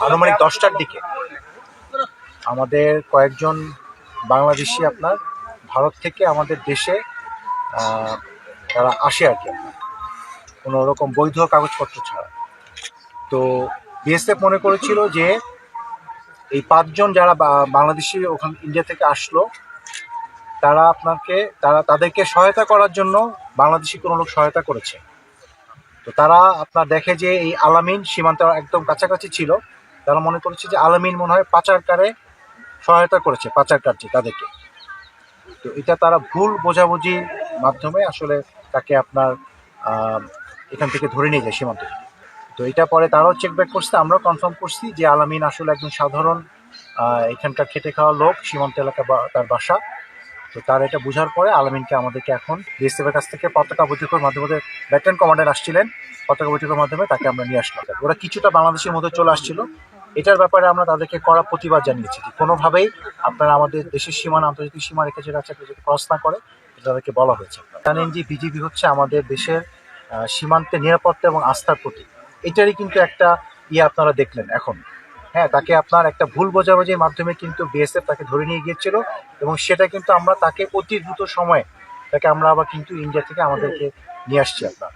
আনুমানিক 10টার দিকে আমাদের কয়েকজন বাংলাদেশি আপনার ভারত থেকে আমাদের দেশে তারা আসে আর কি, কোনো রকম বৈধ কাগজপত্র ছাড়া। তো বিএসএফ মনে করেছিল যে এই 5জন যারা বাংলাদেশি ওখান ইন্ডিয়া থেকে আসলো, তাদেরকে সহায়তা করার জন্য বাংলাদেশি কোনো লোক সহায়তা করেছে। তো তারা আপনার দেখে যে এই আলামিন সীমান্ত একদম কাছাকাছি ছিল, তারা মনে করেছে যে আলামিন মনে হয় পাচারকারে সহায়তা করেছে, পাচার কার্যে তাদেরকে। তো এটা তারা ভুল বোঝাবুঝির মাধ্যমে আসলে তাকে আপনার এখান থেকে ধরে নিয়ে যায় সীমান্ত। তো এটা পরে তারাও চেক ব্যাক করছে, আমরাও কনফার্ম করছি যে আলামিন আসলে একজন সাধারণ এখানকার খেটে খাওয়া লোক, সীমান্ত এলাকা বা তার বাসা। তো তার এটা বোঝার পরে আলামিনকে আমাদেরকে এখন বিএসএফের কাছ থেকে পতাকা বৈঠকের মাধ্যমে, ব্যাটালিয়ন কমান্ডার আসছিলেন, পতাকা বৈঠকের মাধ্যমে তাকে আমরা নিয়ে আসলাম। ওরা কিছুটা বাংলাদেশের মধ্যে চলে আসছিল, এটার ব্যাপারে আমরা তাদেরকে কড়া প্রতিবাদ জানিয়েছি যে কোনোভাবেই আপনারা আমাদের দেশের সীমানা, আন্তর্জাতিক সীমা রেখে যেটা আছে যদি ক্রস না করে, এটা তাদেরকে বলা হয়েছে। জানেন যে বিজিবি হচ্ছে আমাদের দেশের সীমান্তের নিরাপত্তা এবং আস্থার প্রতীক। এটারই কিন্তু একটা আপনারা দেখলেন এখন। হ্যাঁ, তাকে আপনার একটা ভুল বোঝাবুঝির মাধ্যমে কিন্তু বিএসএফ তাকে ধরে নিয়ে গিয়েছিল, এবং সেটা কিন্তু আমরা তাকে অতি দ্রুত সময়ে তাকে আমরা আবার কিন্তু ইন্ডিয়া থেকে আমাদেরকে নিয়ে আসছি আপনার।